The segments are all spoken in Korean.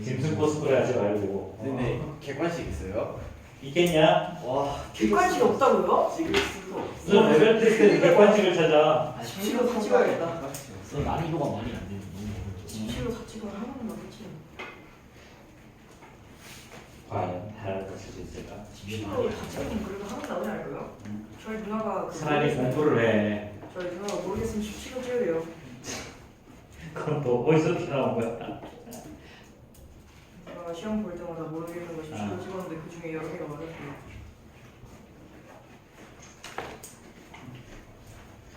짐승 코스프레 하지 말고. 근데 객관식 있어요? 있겠냐? 와 객관식이 없다고요? 찍을 수도 없어. 무슨 레벨 테스트 객관식을 찾아. 아 수치로 다 찍어야겠다. 그 난이도가 많이 안 되는 너무 어려워. 수치로 다 찍으면 하나는 나겠지. 과연 다른 수 있을까? 수치로 다 찍으면 그래도 하나는 나오지 않을까요? 저희 누나가 차라리 공부를 해. 저희 누나가 모르겠으면 수치로 찍어야 돼요. 그럼 또 어디서 나온 거야? 제가 시험 볼 때마다 모르겠는 거 수치로 아. 찍었는데 그 중에 여러 개가 맞았어요.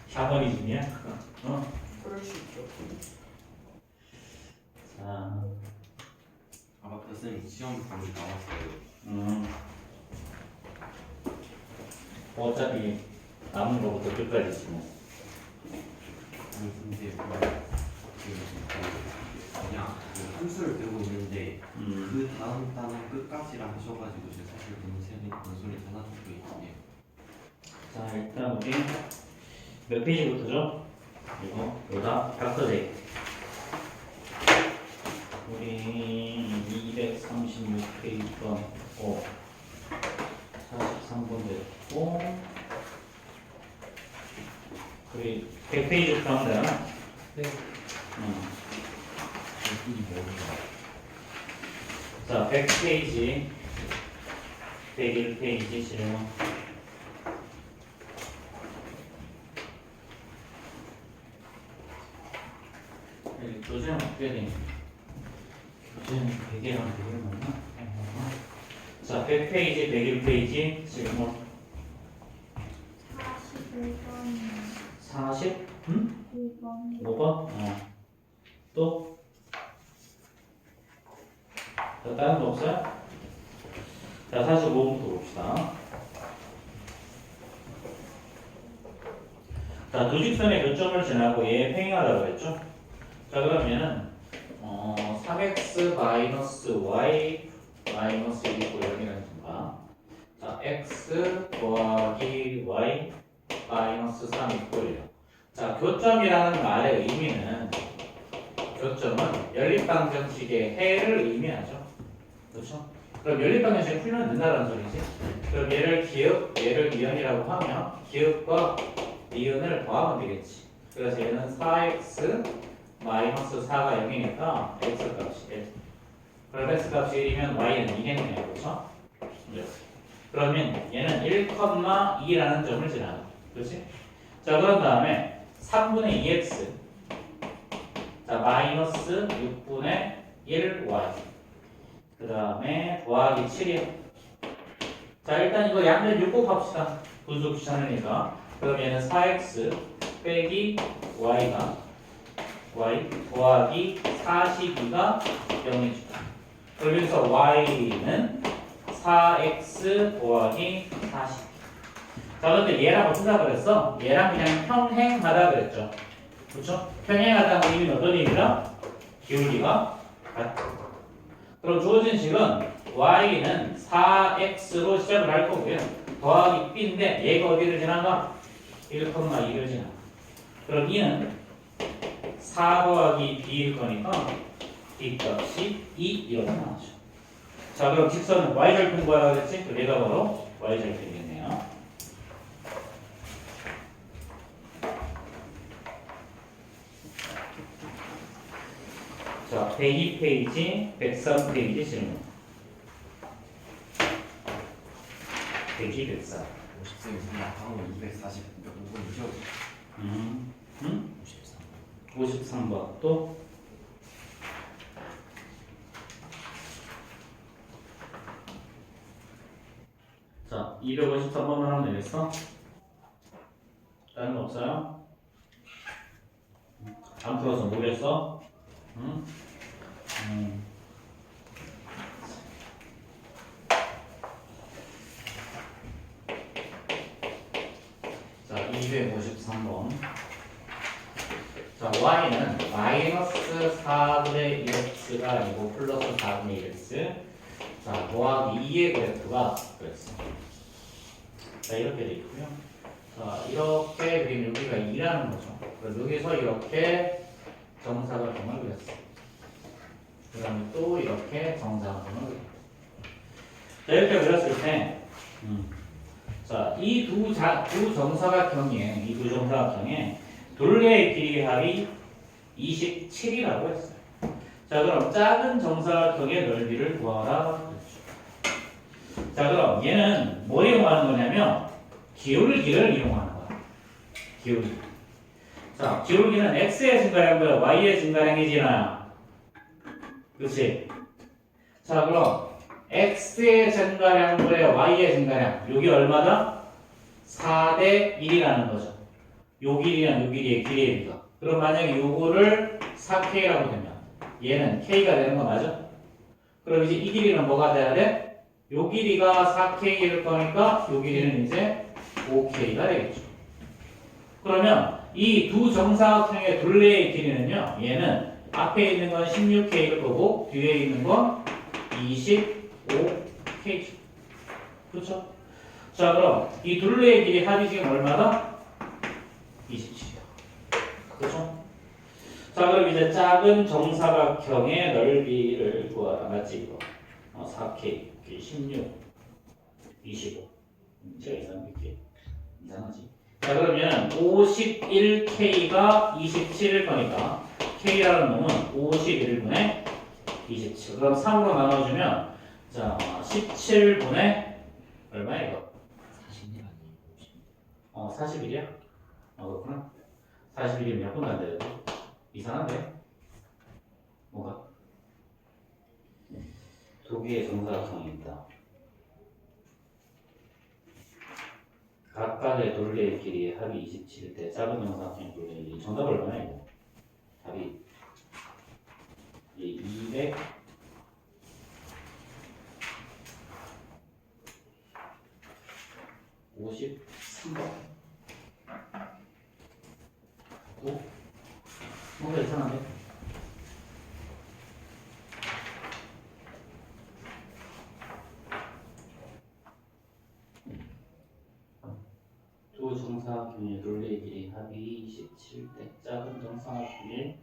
샤머니즘이야? 어? 그럴 수 있죠. 자, 아까 쌤 시험 방이 나왔어요. 어차피 남은 거부터 끝까지 쓰면. 아니 근데 그냥 그 함수를 배우고 있는데 그 다음 단어 끝까지라 하셔가지고 제가 사실 논술이 하나 적혀 있거든요. 자, 일단 우리 몇 페이지부터죠? 이거 닥터데이. 우리 236페이지번 43번 됐고, 우리 100페이지부터 하면 되나? 네. 이게 뭐예요? 자, 100페이지, 101페이지 질문. 교재는 어떻게 되니? 교재는 100이랑 100이 맞나? 자, 100페이지, 101페이지 질문. 41번 40? 응? 1번 5번? 또? 자, 다른 거 없어요? 자, 45번부터 봅시다. 자, 두 직선의 교점을 지나고 얘 횡행하다고 했죠? 자, 그러면은 3x 마이너스 y 마이너스 1 있고 여기는 뭔가? 자, x 더하기 y 마이너스 3 있고 1. 자, 교점이라는 말의 의미는 교점은 연립방정식의 해를 의미하죠. 그렇죠? 그럼 연립방정식이 풀면 된다는 소리지. 그럼 얘를 기억, 얘를 미연이라고 하면 기억과 미연을 더하면 되겠지. 그래서 얘는 4x 마이너스 4가 0이니까 x 값이 1. 그럼 x 값이 1이면 y는 2겠네요. 그렇죠? 네. 그러면 얘는 1,2라는 점을 지나가. 그렇지? 자, 그런 다음에 3분의 2x 자, 마이너스 6분의 1y 그 다음에 더하기 7이요. 자, 일단 이거 양변 6곱 합시다. 분수 귀찮으니까. 그럼 얘는 4x 빼기 y가 y 더하기 42가 0이 주다. 그러면서 y는 4x 더하기 40. 자, 근데 얘랑 어떻게 하다 그랬어? 얘랑 그냥 평행하다 그랬죠. 그렇죠? 평행하다는 의미는 어떤 의미다? 기울기가 같다. 그럼 주어진 식은 y는 4x로 시작을 할 거고요. 더하기 b인데 얘가 어디를 지나가? 1,2를 지나가. 그럼 2는 4 더하기 b일 거니까 b 값이 2 이렇게 나오죠. 자, 그럼 직선은 y절편 구하라 그랬지? 그 얘가 바로 y절편이겠네요. 자, 102페이지, 103페이지 질문. 102, 103. 50쌤 그냥 방금 240 몇 5분이죠? 53번 또? 자, 253번만 하면 되겠어? 다른 거 없어요? 안 풀어서 모르겠어? 응? 자, 253번. 자, y는 마이너스 4분의 1x가 아니고 플러스 4분의 1x. 자, 더하기 2의 그래프가 그랬어. 자, 이렇게 돼 있고요. 자, 이렇게 그리면 여기가 2라는 거죠. 그래서 여기서 이렇게 정사각형을 그렸어. 그 다음에 또 이렇게 정사각형을 그려. 자, 이렇게 그렸을 때, 자, 이 두 정사각형에 둘레의 길이 합이 27이라고 했어요. 자, 그럼 작은 정사각형의 넓이를 구하라 그랬죠. 자, 그럼 얘는 뭐 이용하는 거냐면 기울기를 이용하는 거야. 기울기. 자, 기울기는 x의 증가량보다 y의 증가량이지나, 그렇지? 자, 그럼 x의 증가량보다 y의 증가량, 여기 얼마다? 4대 1이라는 거죠. 요 길이랑 요 길이의 길이의 비가. 그럼 만약에 요거를 4k라고 되면 얘는 k가 되는 거 맞아? 그럼 이제 이 길이는 뭐가 돼야 돼? 요 길이가 4k일 거니까 요 길이는 이제 5k가 되겠죠. 그러면 이 두 정사각형의 둘레의 길이는요, 얘는 앞에 있는 건 16k일 거고 뒤에 있는 건 25k죠. 그렇죠? 자, 그럼 이 둘레의 길이 합이 지금 얼마다? 27이요. 그렇죠? 자, 그럼 이제 작은 정사각형의 넓이를 구하라. 맞지 이거? 4K, 16, 25. 제가 이상하게 이상하지? 자, 그러면 51K가 27일 거니까 K라는 놈은 51분의 27. 그럼 3으로 나눠주면 자, 17분의 얼마야 이거? 40일 아니에요? 41이야? 그렇구나. 41이면 몇 분 간다 여기? 이상한데? 뭐가? 두 개의 정사각형이 있다. 각각의 둘레의 길이의 합이 27일 때 작은 정사각형의 둘레의 길이 정답 얼마나 이거? 답이 200 53번. 뭔가 이상한데? 두 정사각형의 둘레의 길이 합이 27대 작은 정사각형의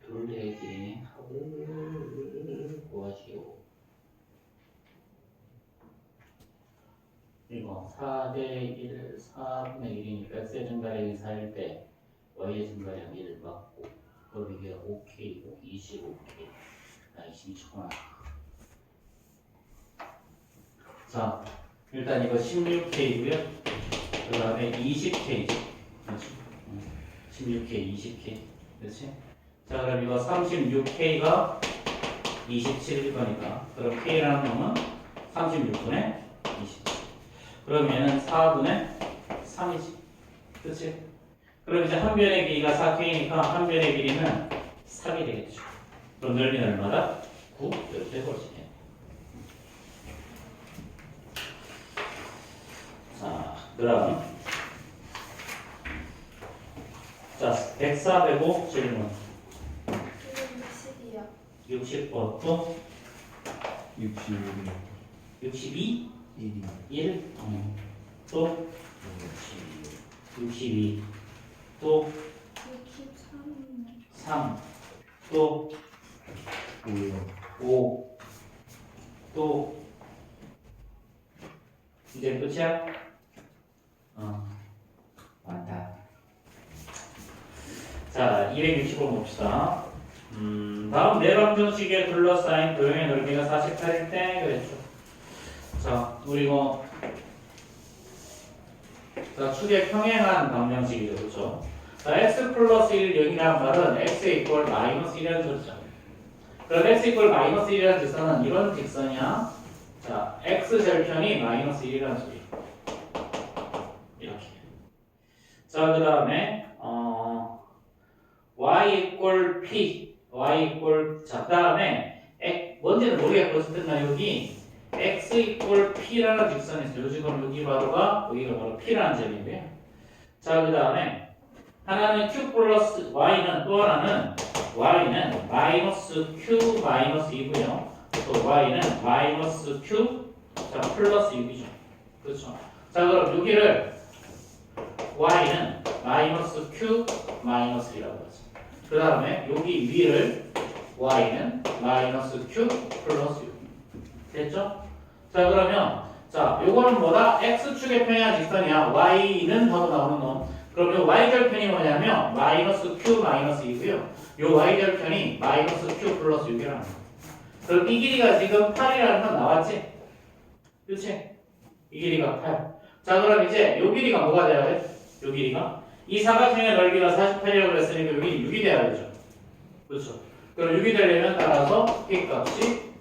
둘레의 길이 합을 구하시오. 이거 4대 1, 4분의 1이니까 x의 증가량이 4일 때 y의 증가량 1 맞고, 그럼 이게 5k고 25k. 아, 22초구나. 자, 일단 이거 16k고요. 그 다음에 20k죠. 그렇지? 16k, 20k. 그렇지? 자, 그럼 이거 36k가 27일 거니까, 그럼 k라는 놈은 36분의 20. 그럼 얘는 4분의 3이지. 그렇지? 그럼 이제 한 변의 길이가 4k니까 한 변의 길이는 3이 되겠죠. 그럼 넓이는 얼마다? 9. 이렇게 해보시네. 자, 그럼 자, 104, 105 질문. 60이요. 60번 또 61, 62, 1이 1, 또 62, 또 63. 3, 또 5, 또 이제 끝이야? 많다. 자, 260번 봅시다. 다음 네 방정식에 둘러싸인 도형의 넓이가 48일 때 그랬죠. 자, 우리 자, 축에 평행한 방정식이죠, 그렇죠? 자, x 플러스 1 0이라는 말은 x 이퀄 마이너스 1이라는 소리죠. 그럼 x 이퀄 마이너스 1이라는 직선은 이런 직선이야. 자, x 절편이 마이너스 1이라는 소리. 이렇게. 자, 그 다음에 y 이퀄 p, 자, 그 다음에 뭔지는 모르겠고 어쨌든 여기 x 이퀄 p라는 직선이 있어요. 지금 여기 바로가 여기가 바로 p라는 점이고요. 자, 그 다음에 하나는 q 플러스 y는 또 하나는 y는 마이너스 q 마이너스 2고요. 또 y는 마이너스 q 자 플러스 6이죠. 그렇죠. 자, 그럼 여기를 y는 마이너스 q 마이너스 1이라고 하죠. 그 다음에 여기 위를 y는 마이너스 q 플러스 6. 됐죠? 자 그러면 자 요거는 뭐다? x축의 평행한 직선이야. y는 하고 나오는 놈. 그럼 요 y절편이 뭐냐면 마이너스 q 마이너스 2고요. 요 y절편이 마이너스 q 플러스 6이라는 거야. 그럼 이 길이가 지금 8이라는 건 나왔지? 그렇지? 이 길이가 8. 자 그럼 이제 요 길이가 뭐가 돼야 돼? 요 길이가 이 사각형의 넓이가 48이라고 그랬으니까 여기 6이 돼야 되죠. 그렇죠? 그럼 6이 되려면 따라서 k 값이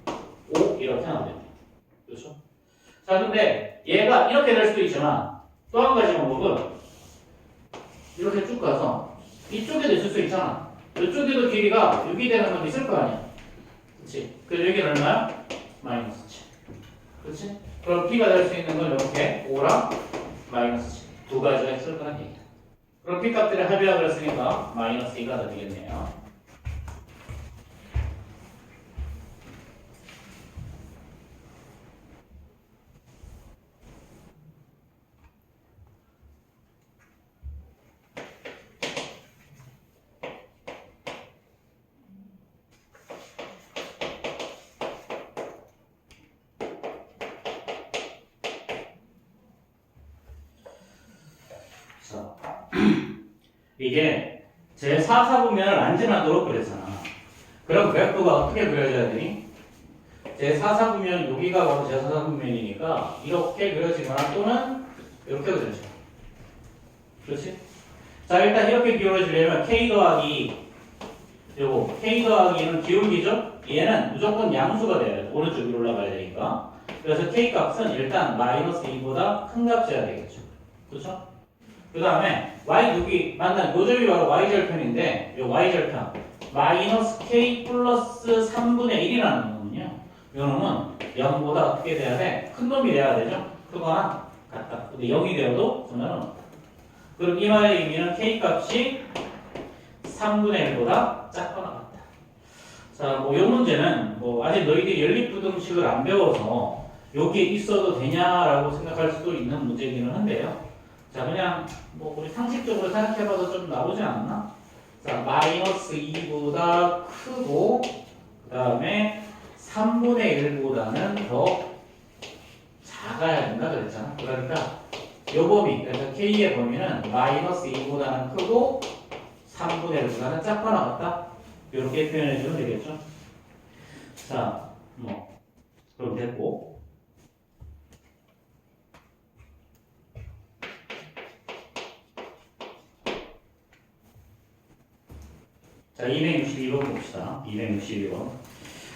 5 이렇게 나옵니다. 그렇죠? 자 근데 얘가 이렇게 될 수도 있지만 또 한 가지 방법은 이렇게 쭉 가서 이쪽에도 있을 수 있잖아. 이쪽에도 길이가 6이 되는 건 있을 거 아니야. 그렇지? 그래서 여기는 얼마야? 마이너스 7. 그렇지? 그럼 b가 될 수 있는 건 이렇게 5랑 마이너스 7 두 가지가 있을 거란 얘기야. 그럼 b 값들이 합의하고 그랬으니까 마이너스 2가 더 되겠네요. 자, 이게 제4사분면을 안 지나도록 그랬잖아. 그럼 그래프가 어떻게 그려져야 되니? 제4사분면 여기가 바로 제4사분면이니까 이렇게 그려지거나 또는 이렇게 그려져. 그렇지? 자 일단 이렇게 기울어지려면 k 더하기 요거 k 더하기는 기울기죠? 얘는 무조건 양수가 돼야 돼. 오른쪽 위로 올라가야 되니까. 그래서 k 값은 일단 마이너스 2보다 큰 값이어야 되겠죠. 그렇죠? 그 다음에 y 여기 만난 요점이 바로 y절편인데 요 y절편 마이너스 k 플러스 3분의 1이라는 놈은요. 요 놈은 0보다 어떻게 돼야 돼? 큰 놈이 돼야 되죠? 크거나 같다. 근데 0이 되어도 상관없다. 그럼 이 말의 의미는 k 값이 3분의 1보다 작거나 같다. 자, 뭐 요 문제는 뭐 아직 너희들이 연립부등식을 안 배워서 여기에 있어도 되냐라고 생각할 수도 있는 문제이기는 한데요. 자 그냥 뭐 우리 상식적으로 생각해봐도 좀 나오지 않나? 자 마이너스 2보다 크고 그 다음에 3분의 1보다는 더 작아야 된다 그랬잖아. 그러니까 요 범위 그래서 k의 범위는 마이너스 2보다는 크고 3분의 1보다는 작거나 같다. 이렇게 표현해주면 되겠죠. 자 뭐 그럼 됐고. 자, 262번 봅시다. 262번.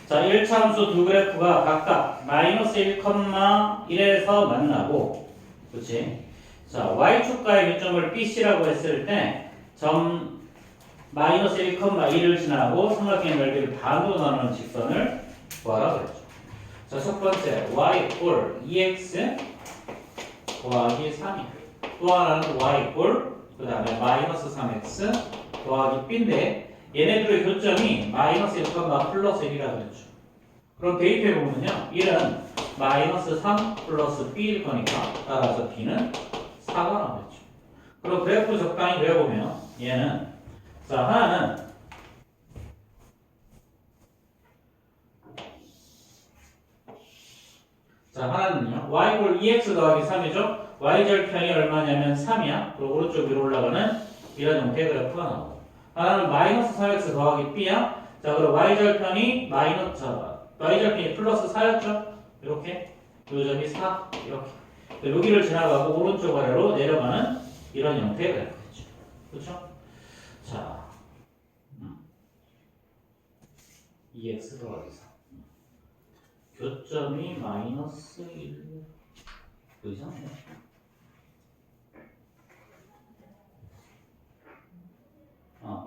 자, 1차함수 두 그래프가 각각 마이너스 1,1에서 만나고, 그렇지? 자, y축과의 교점을 BC라고 했을 때, 점 마이너스 1,1을 지나고 삼각형의 넓이를 반으로 나누는 직선을 구하라 그랬죠. 자, 첫 번째, y 꼴 2x 더하기 3이. 또 하나는 y 꼴, 그 다음에 마이너스 3x 더하기 b인데, 얘네들의 교점이 마이너스 1, 플러스 1이라 그랬죠. 그럼 대입해보면요. 1은 마이너스 3 플러스 b일 거니까 따라서 b는 4가 나오겠죠. 그럼 그래프 적당히 그려보면 얘는 자 하나는 하나는요. y꼴 2x 더하기 3이죠. y절편이 얼마냐면 3이야. 그리고 오른쪽 위로 올라가는 이런 형태의 그래프가 나오고 하나는 마이너스 4x 더하기 b야. 자, 그럼 y절편이 y절편이 플러스 4였죠? 이렇게. 요 점이 4. 이렇게. 여기를 지나가고 오른쪽 아래로 내려가는 이런 형태의 그래프겠죠. 그렇죠? 자, 2x 더하기 4. 교점이 마이너스 1. 이상하네.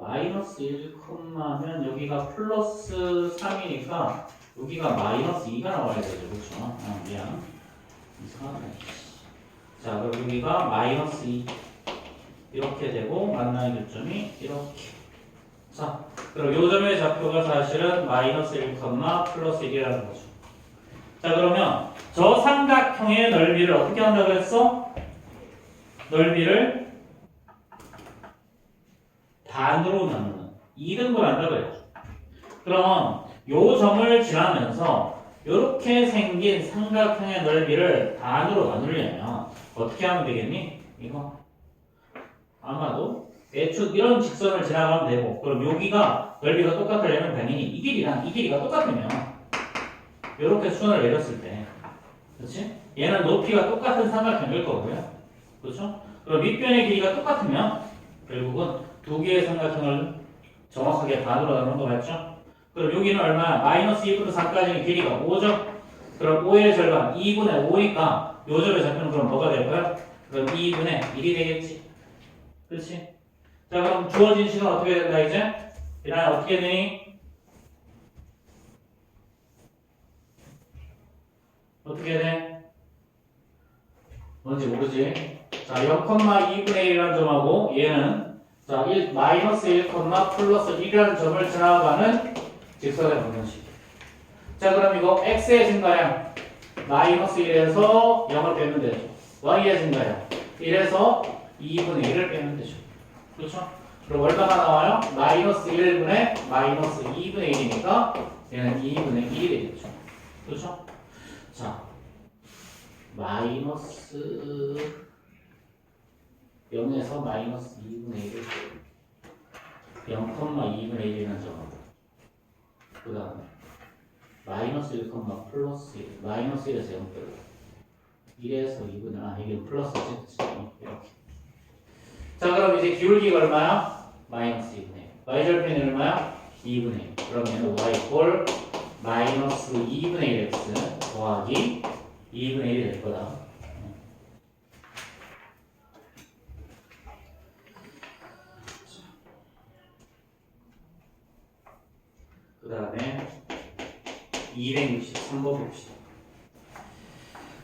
마이너스 1,면 여기가 플러스 3이니까 여기가 마이너스 2가 나와야 되죠. 그렇죠? 미안. 이상하네. 자, 그럼 여기가 마이너스 2 이렇게 되고 만나는 교점이 이렇게. 자, 그럼 요 점의 좌표가 사실은 마이너스 1, 플러스 1이라는 거죠. 자, 그러면 저 삼각형의 넓이를 어떻게 한다고 했어? 넓이를 반으로 나누는 2등분 한다고 했죠. 그럼 요 점을 지나면서 이렇게 생긴 삼각형의 넓이를 반으로 나누려면 어떻게 하면 되겠니? 이거 아마도 대충 이런 직선을 지나가면 되고, 그럼 여기가 넓이가 똑같으려면 당연히 이 길이랑 이 길이가 똑같으면 이렇게 수선을 내렸을 때, 그렇지? 얘는 높이가 똑같은 삼각형일 거고요, 그렇죠? 그럼 밑변의 길이가 똑같으면 결국은 두 개의 삼각형을 정확하게 반으로 나누는 거 맞죠? 그럼 여기는 얼마? 마이너스 2부터 3까지는 길이가 5죠? 그럼 5의 절반 2분의 5니까 요 점의 좌표는 그럼 뭐가 될 거야? 그럼 2분의 1이 되겠지? 그렇지? 자, 그럼 주어진 식은 어떻게 된다 이제? 이날 어떻게 되니? 어떻게 돼? 뭔지 모르지? 자, 0,2분의 1이라는 점하고 얘는 자, 마이너스 1, 플러스 1이라는 점을 지나가는 직선의 방정식. 자, 그럼 이거 x의 증가량 마이너스 1에서 0을 빼면 되죠. y의 증가량 1에서 2분의 1을 빼면 되죠. 그렇죠? 그럼 얼마가 나와요? 마이너스 1분의 마이너스 2분의 1이니까 얘는 2분의 1이 되겠죠. 그렇죠? 자, 마이너스 0에서 마이너스 2분의 1을 0,2분의 1이라는 점하고 그 다음에 마이너스 1, 플러스 1 마이너스 1에서 0 빼고 1에서 2분의 이게 플러스지? 이렇게. 자, 그럼 이제 기울기가 얼마야? 마이너스 2분의 1. y절편이 얼마야? 2분의 1. 그러면 y 꼴 마이너스 2분의 1x 더하기 2분의 1이 될 거다. 그 다음에 263번 봅시다.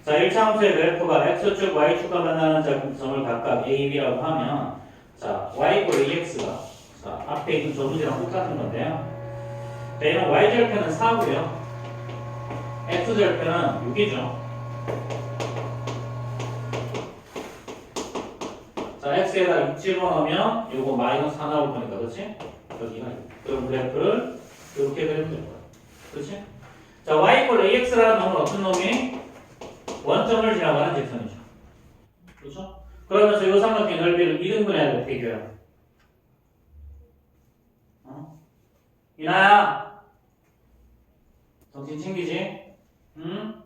자, 1차함수의 그래프가 x축, y축과 만나는 점을 각각 a, b라고 하면 자, y꼴 ax가 자, 앞에 있는 저 문제랑 똑같은 건데요. 자, 얘는 y절편은 4고요. x절편은 6이죠. 자, x에다 6 집어넣으면 요거 마이너스 4 나올 거니까, 그렇지? 여기가 그럼 그래프를 이렇게 그리면 될 거야. 그렇지? 자, y꼴 ax라는 놈은 어떤 놈이? 원점을 지나가는 직선이죠. 그렇죠? 그러면서 이 삼각형의 넓이를 2등분해야 돼, 비교야. 이나야, 정신 챙기지? 응?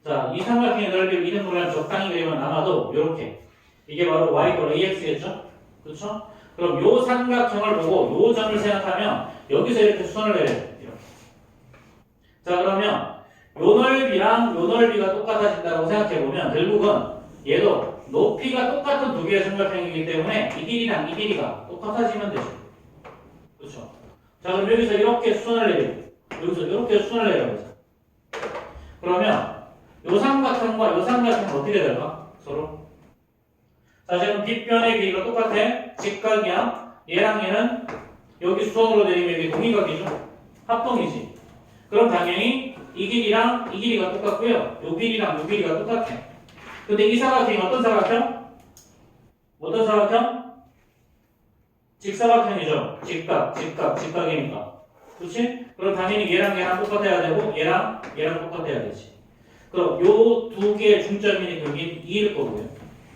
자, 이 삼각형의 넓이를 2등분해서 적당히 그리면 아마도 이렇게. 이게 바로 y꼴 ax겠죠? 그렇죠? 그럼 요 삼각형을 보고 요 점을 생각하면 여기서 이렇게 수선을 내려야 돼. 이렇게. 자, 그러면 요 넓이랑 요 넓이가 똑같아진다고 생각해보면 결국은 얘도 높이가 똑같은 두 개의 삼각형이기 때문에 이 길이랑 이 길이가 똑같아지면 되죠. 그렇죠? 자, 그럼 여기서 이렇게 수선을 내리고 여기서 이렇게 수선을 내려보자. 그러면 요 삼각형과 요 삼각형은 어떻게 될까? 서로? 자, 지금 빗변의 길이가 똑같아. 직각이야. 얘랑 얘는 여기 수선으로 내리면 이게 동의각이죠. 합동이지. 그럼 당연히 이 길이랑 이 길이가 똑같고요. 요 길이랑 요 길이가 똑같아. 근데 이 사각형이 어떤 사각형? 어떤 사각형? 직사각형이죠. 직각이니까. 그렇지? 그럼 당연히 얘랑 얘랑 똑같아야 되고 얘랑 얘랑 똑같아야 되지. 그럼 요 두 개의 중점이니까 여기는 2일 거고요.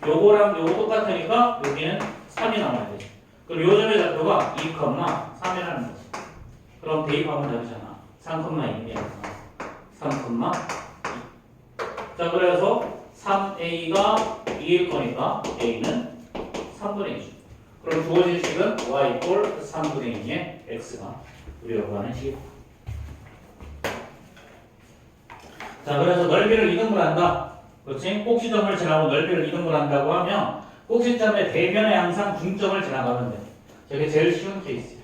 요거랑 요거 똑같으니까 여기는 3이 나와야 되지. 그럼 요 점의 좌표가 2,3이라는 거지. 그럼 대입하면 되잖아. 3,2이야. 3,2. 자, 그래서 3a가 2일 거니까 a는 3분의 2죠. 그럼 주어진 식은 y 꼴 3분의 2의 x가 우리가 구하는 식이고. 자, 그래서 넓이를 이등분 한다. 그렇지? 꼭지점을 지나고 넓이를 이등분 한다고 하면 꼭지점의 대변에 항상 중점을 지나가면 돼. 저게 제일 쉬운 케이스예요.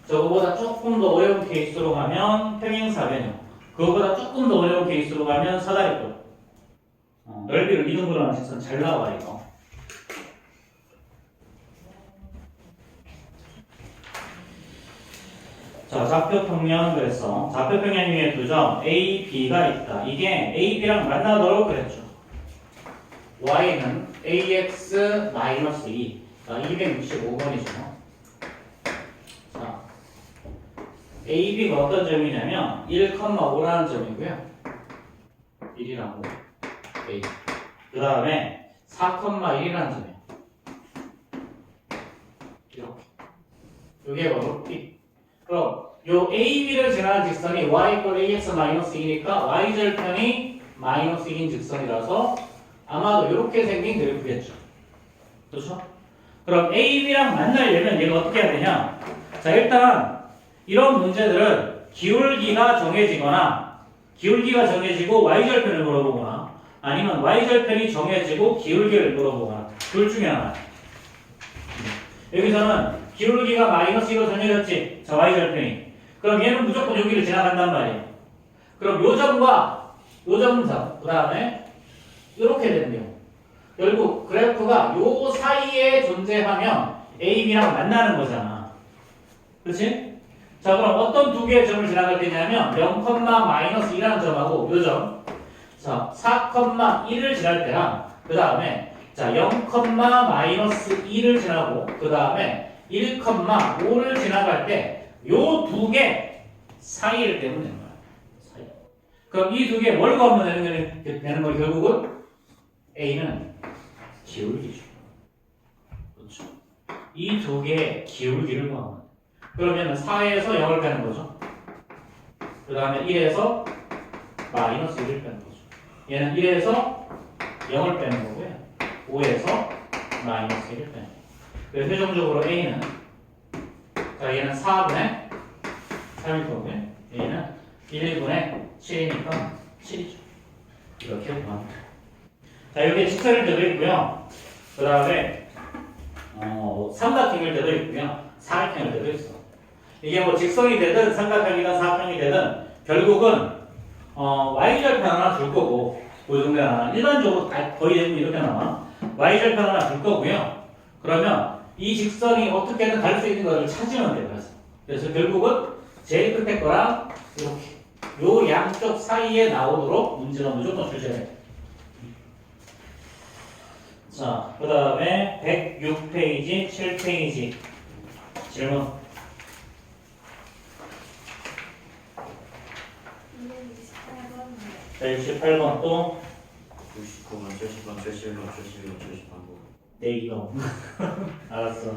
저거보다 조금 더 어려운 케이스로 가면 평행사변형. 그거보다 조금 더 어려운 케이스로 가면 사다리꼴. 넓이를 이등분하는 직선 잘 나와 이거. 자, 좌표평면 그랬어. 좌표평면 위에 두 점 A, B가 있다. 이게 A, B랑 만나도록 그랬죠. Y는 AX-2. 자, 265번이죠. A, B가 어떤 점이냐면 1,5라는 점이고요. 1이라고 A. 그 다음에 4,1이라는 점이에요. 이렇게. 이게 바로 B. 그럼 요 A, B를 지나는 직선이 y = ax-1이니까 y절편이 마이너스 1인 직선이라서 아마도 이렇게 생긴 그래프겠죠. 그렇죠? 그럼 A, B랑 만나려면 얘가 어떻게 해야 되냐? 자, 일단 이런 문제들은 기울기가 정해지고 y절편을 물어보거나 아니면 y절편이 정해지고 기울기를 물어보거나 둘 중에 하나. 여기서는 기울기가 마이너스 1로 정해졌지. 자, y절편이. 그럼 얘는 무조건 여기를 지나간단 말이에요. 그럼 요 점과 요 점선, 그 다음에 이렇게 되는 경우. 결국 그래프가 요 사이에 존재하면 A, B랑 만나는 거잖아. 그렇지? 자, 그럼 어떤 두 개의 점을 지나갈 때냐면 0,-1이라는 점하고 요 점. 자, 4,1을 지날 때랑 그 다음에 자, 0,-2를 지나고 그 다음에 1,5를 지나갈 때 요 두 개 사이를 떼면 되는 거야. 사이. 그럼 이 두 개 뭘 구하면 되는 거 결국은 A는 기울기죠. 그렇죠. 이 두 개의 기울기를 구하면 돼. 그러면 4에서 0을 빼는 거죠. 그 다음에 1에서 마이너스 1을 빼는 거죠. 얘는 1에서 0을 빼는 거고요. 5에서 마이너스 1을 빼는 거예요. 그래서 최종적으로 A는 자, 얘는 4분의 3일 거고요. 얘는 1분의 7이니까 7이죠. 이렇게 구합니다. 자, 여기에 직선일 때도 있고요. 그 다음에 삼각형일 때도 있고요. 사각형일 때도 있어. 이게 뭐 직선이 되든 삼각형이든 사각형이 되든 결국은 y절편 하나 줄 거고 고정대 하나 일반적으로 다 거의 대부분 이렇게 나와. y절편 하나 줄 거고요. 그러면 이 직선이 어떻게든 갈 수 있는 것을 찾으면 돼요. 그래서 결국은 제일 끝에 거랑 이렇게 요 양쪽 사이에 나오도록 문제가 무조건 출제해요. 자, 그 다음에 106페이지, 7페이지 질문. 228번. 자, 68번 또 99번, 70번, 71번, 72번, 73번. 내 이거. 알았어.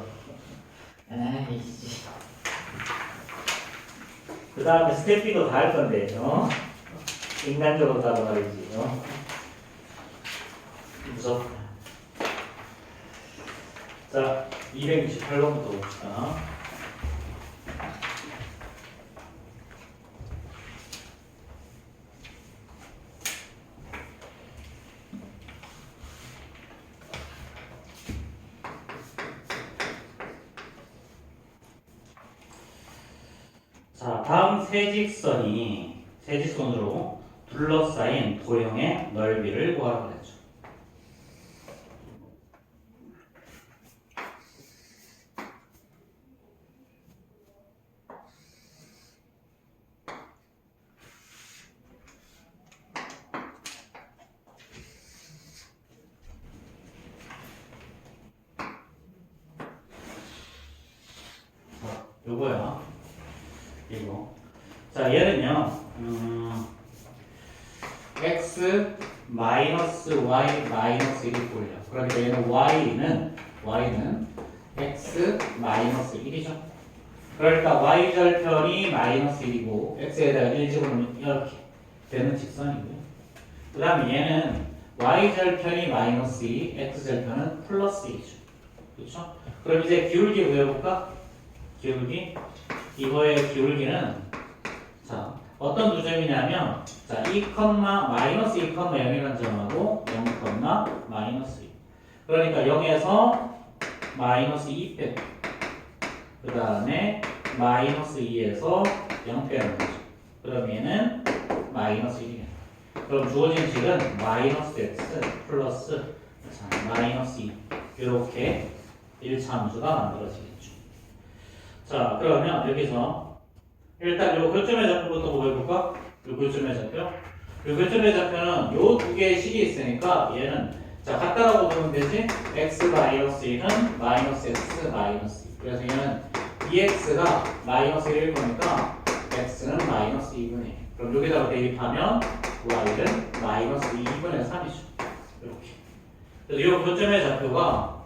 에이씨. 그 다음에 스텝비도 다 할 건데, 인간적으로 다 말이지, 무섭다. 자, 268번부터 봅시다. 자, 다음 세직선으로 둘러싸인 도형의 넓이를 구하라고 했죠. 요거야. 이거. 자, 얘는요, x 마이너스 y 마이너스 1이 보여요. 그러니까 얘는 y는 x 마이너스 1이죠. 그러니까 y절편이 마이너스 1이고 x에다가 1 집어넣으면 이렇게 되는 직선이고요. 그 다음에 얘는 y절편이 마이너스 2, x절편은 플러스 2죠. 그렇죠? 그럼 이제 기울기 구해볼까? 기울기. 이거의 기울기는 자, 어떤 두 점이냐면 자, 2, 마이너스 2,0이라는 점하고 0, 마이너스 2. 그러니까 0에서 마이너스 2 빼고 그 다음에 마이너스 2에서 0 빼는 거죠. 그럼 얘는 마이너스 1이에요. 그럼 주어진 식은 마이너스 x 플러스 자, 마이너스 2 이렇게 1차 함수가 만들어지겠죠. 자, 그러면 여기서 일단 요 교점의 좌표부터 보여볼까? 요 교점의 좌표. 요 교점의 좌표는 요 두 개의 식이 있으니까 얘는 자 같다라고 보면 되지. x 마이너스 1은 마이너스 x 마이너스 2. 그래서 얘는 2x가 마이너스 1일 거니까 2분의 1. 그럼 여기다가 대입하면 y는 마이너스 2분의 3이죠. 이렇게. 그래서 이 교점의 좌표가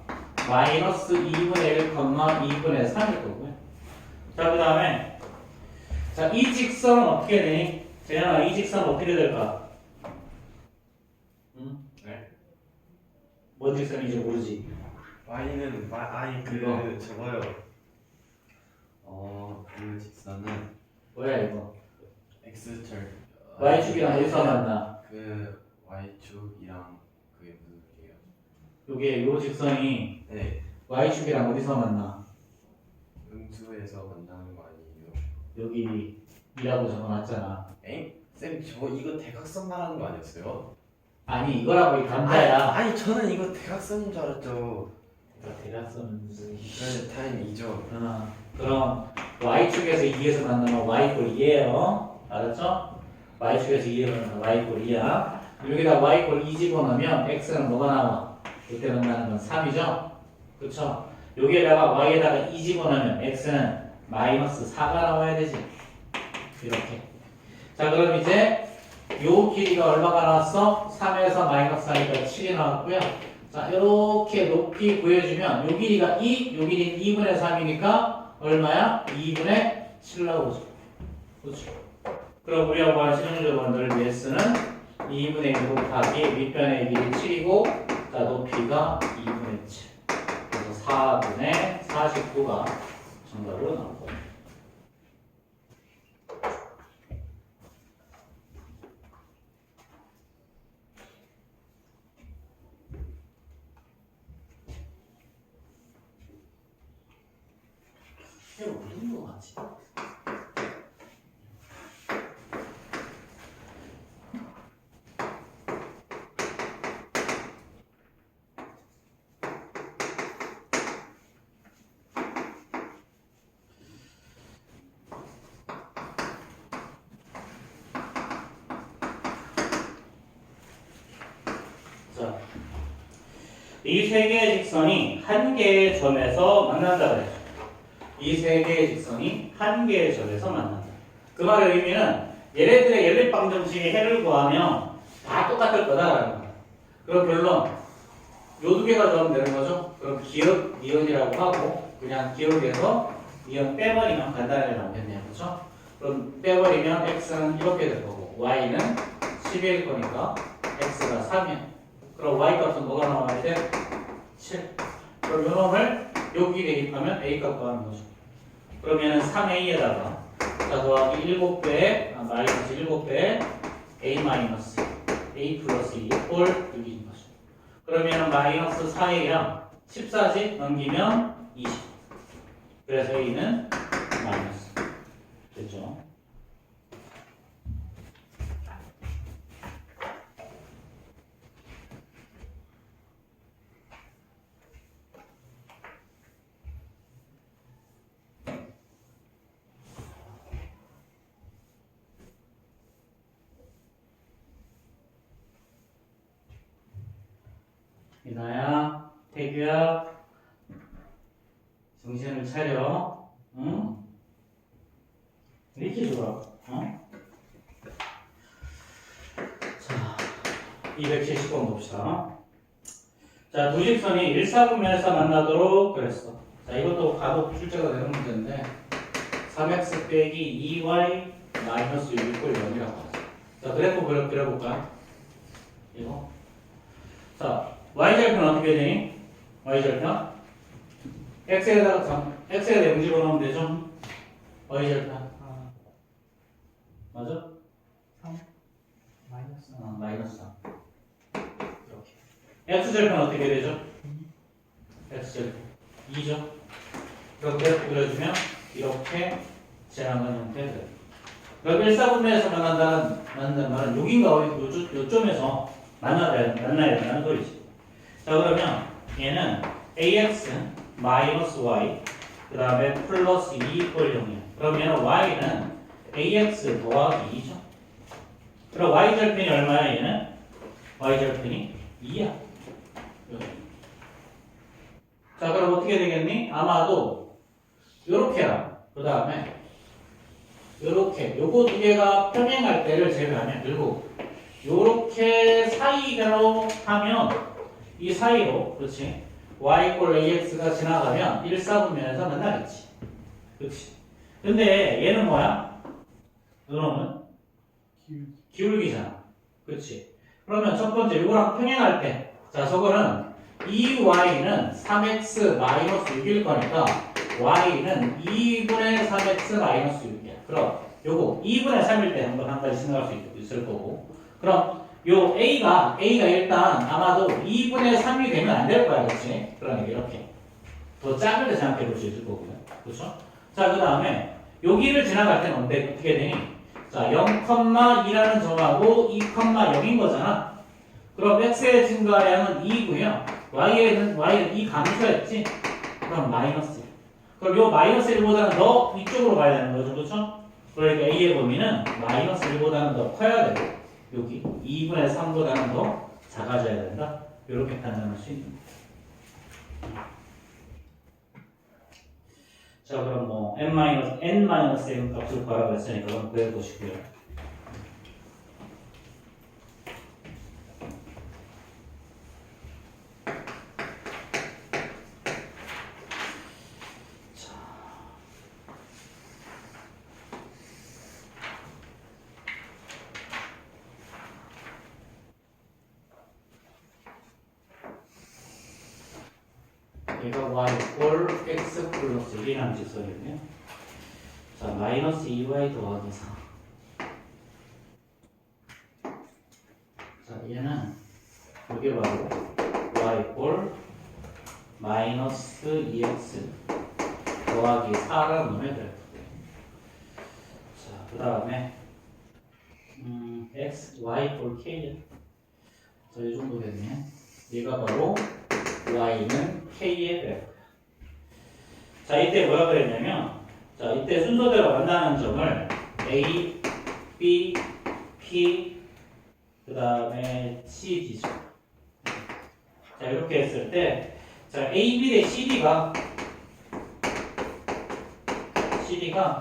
마이너스 2분의 1, 2분의 3일 거고요. 자, 그 다음에 자, 이 직선은 어떻게 되니? 재현아, 이 직선은 어떻게 될까? 응? 네. 뭔 직선인지 모르지? y는 이거. 저거요. 그 직선은 뭐야 이거? x절. y축이랑 어디서 만나? 그 y축이랑 그게 무슨 소리예요? 요게 요 직선이 네. y축이랑 어디서 만나? 음수에서 만나는 거 아니에요? 여기 2라고 적어놨잖아. 엥? 쌤, 저 이거 대각선 말하는 거 아니었어요? 아니 이거라고 이 감자야. 아니 저는 이거 대각선인 줄 알았죠. 대략선은 무슨? 그래, 당연히 2죠. 그럼 y축에서 2에서 만나면 y 꼴 2예요. 알았죠? y축에서 2에서 만나면 y 꼴 2야. 여기다 y 꼴 2 집어넣으면 x는 뭐가 나와? 그때 만나는 건 3이죠? 그쵸? 여기에다가 y에다가 2 집어넣으면 x는 마이너스 4가 나와야 되지. 이렇게. 자, 그럼 이제 요 길이가 얼마가 나왔어? 3에서 마이너스 4니까 7이 나왔고요. 자, 이렇게 높이 구해주면 요 길이가 2, 요 길이는 2분의 3이니까 얼마야? 2분의 7 나오죠. 그렇죠. 그럼 우리가 구한 실용적으로 넓이 S는 2분의 1 곱하기 밑변의 길이 7이고 자, 높이가 2분의 7. 그래서 4분의 49가 정답으로 나올 거예요. 이게 무슨 거 같지? 자, 이 세 개의 직선이 한 개의 점에서 만난다 그랬죠. 이 세 개의 직선이 한 개의 점에서 만난다. 그 말의 의미는 얘네들의 연립방정식의 해를 구하면 다 똑같을 거다라는 거야. 그럼 결론 요 두 개가 더하면 되는 거죠. 그럼 기억 니은이라고 하고 그냥 기억에서 니은 빼버리면 간단하게 나오겠네요. 그렇죠? 그럼 빼버리면 x는 이렇게 될 거고 y는 10일 거니까 x가 3이야. 그럼 y 값은 뭐가 나와야 돼? 7. 그럼 요 놈을 여기 대입하면 a 값 구하는 거죠. 그러면은 3a에다가 자 더하기 7배 마이너스 7배 a 마이너스 a 플러스 2 꼴 6인 거죠. 그러면은 마이너스 4a랑 14지 넘기면 20. 그래서 a는 마이너스. 됐죠? 이나야, 태규야, 정신을 차려. 응? 이렇게 좋아. 어? 자, 270번 봅시다. 자, 두 직선이 1사분면에서 만나도록 그랬어. 자, 이것도 가독 출제가 되는 문제인데 3x 빼기 2y 마이너스 6을 0이라고 하죠. 자, 그래프 그려볼까요? 이거. 자, y절편 어떻게 되니? y절편 x에다가 x에다 0 집어넣으면 되죠? y절편 맞아? 3 마이너스 마이너스 3 이렇게 x절편 어떻게 되죠? x절편 2죠? 그럼 그래프 그려주면 이렇게 지나가는 형태가 돼요. 그럼 1사분면에서 만난다는 말은 여긴가 어디 요점에서 만나야 된다는 소리지. 자, 그러면 얘는 ax 마이너스 y 그 다음에 플러스 2 이퀄 0이야. 그럼 얘는 y는 ax 더하기 2죠. 그럼 y절편이 얼마야 얘는? y절편이 2야. 자, 그럼 어떻게 되겠니? 아마도 요렇게야. 그 다음에 요렇게 요거 두 개가 평행할 때를 제외하면 그리고 요렇게 사이로 하면 이 사이로 그렇지 y 꼴 ax가 지나가면 1사분면에서 만나겠지 그렇지 근데 얘는 뭐야? 요놈은 기울기잖아 그렇지 그러면 첫 번째 요거랑 평행할 때 자 저거는 2y는 3x 마이너스 6일 거니까 y는 2분의 3x 마이너스 6이야 그럼 요거 2분의 3일 때 한번 한 가지 생각할 수 있을 거고 그럼 요 A가 일단 아마도 2분의 3이 되면 안 될 거야, 그렇지? 그러니까 이렇게 더 작을 때 생각해 볼 수 있을 거고요, 그렇죠? 자, 그 다음에 여기를 지나갈 때는 어떻게 되니? 자, 0,2라는 점하고 2,0인 거잖아. 그럼 x의 증가량은 2고요, y는 2 감소했지? 그럼 마이너스 1. 그럼 요 마이너스 1보다는 더 위쪽으로 가야 되는 거죠, 그렇죠? 그러니까 A의 범위는 마이너스 1보다는 더 커야 되고. 여기 2분의 3보다는 더 작아져야 된다. 이렇게 판단할 수 있는 거예요. 자, 그럼 뭐 n-m 값을 구하라고 했으니까 그럼 구해보시고요. 얘가 y 꼴 x 플러스 1이라는 직선이고요. 자, 마이너스 2y 더하기 4. 자, 얘는 이게 바로 y 꼴 마이너스 2x 더하기 4라는 놈의 그래프. 자, 그 다음에 x, y 꼴 k죠. 자, 이 정도 되네. 얘가 바로 y는 k의 그래프. 자, 이때 뭐라 그랬냐면, 자, 이때 순서대로 만나는 점을 a, b, p, 그 다음에 c, d죠. 자, 이렇게 했을 때, 자, a, b 대 cd가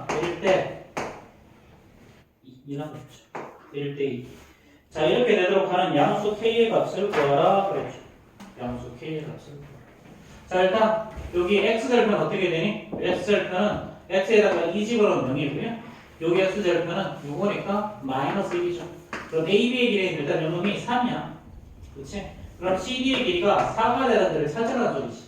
1대 2라고 했죠. 1대 2. 자, 이렇게 되도록 하는 양수 k의 값을 구하라 그랬죠. 양수 k의 값을 구하라. 자, 일단 여기 x절편 어떻게 되니? x절편은 x에다가 2 집어넣으면 0이고요. 여기 x절편은 6이니까 마이너스 1이죠. 그럼 AB의 길이는 일단 요놈이 3이야. 그렇지? 그럼 CD의 길이가 4가 되는 데를 찾으라는 소리지.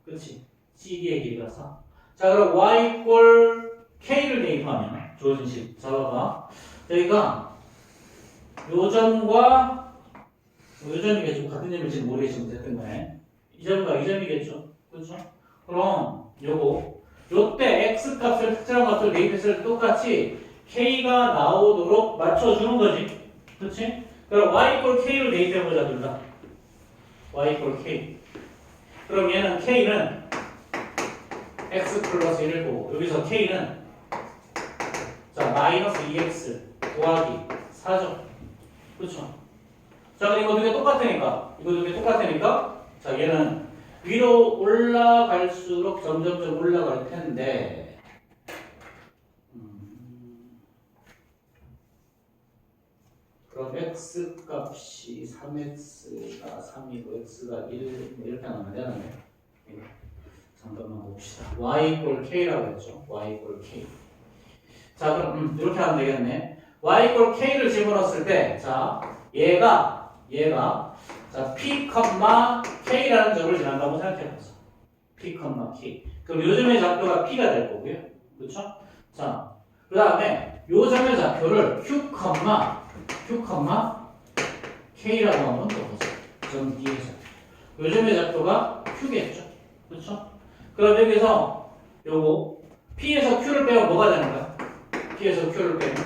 그렇지? CD의 길이가 4. 자, 그럼 y 꼴 k를 대입하면 주어진 식 잡아봐. 저희가 요 점과 요 점이겠죠. 같은 점일지 모르겠지만 어쨌든 간에 이 점과 이 점이겠죠. 그렇죠? 그럼 요때 x 값을 특정한 값을 대입했을 때 똑같이 k가 나오도록 맞춰주는 거지. 그렇지? 그럼 y 꼴 k를 대입해보자 둘 다. y 꼴 k. 그럼 얘는 k는 x 플러스 1을 보고 여기서 k는 자 마이너스 2x 더하기 4죠. 그렇죠? 자, 이거 두 개 똑같으니까 자, 얘는 위로 올라갈수록 점점점 올라갈 텐데 그럼 x 값이 3x가 3이고 x가 1 이렇게 하면 되는데 잠깐만 봅시다. y 꼴 k라고 했죠. y 꼴 k. 자, 그럼 이렇게 하면 되겠네. y 꼴 k를 집어넣었을 때 자, 얘가 자, p, k라는 점을 지난다고 생각해보자. p, k. 그럼 요점의 좌표가 p가 될 거고요. 그렇죠? 자, 그 다음에 요점의 좌표를 q, k라고 한번 써보자. 점 D에서. 요점의 좌표가 q겠죠. 그렇죠? 그럼 여기서 요거 p에서 q를 빼면 뭐가 되는 거야? p에서 q를 빼면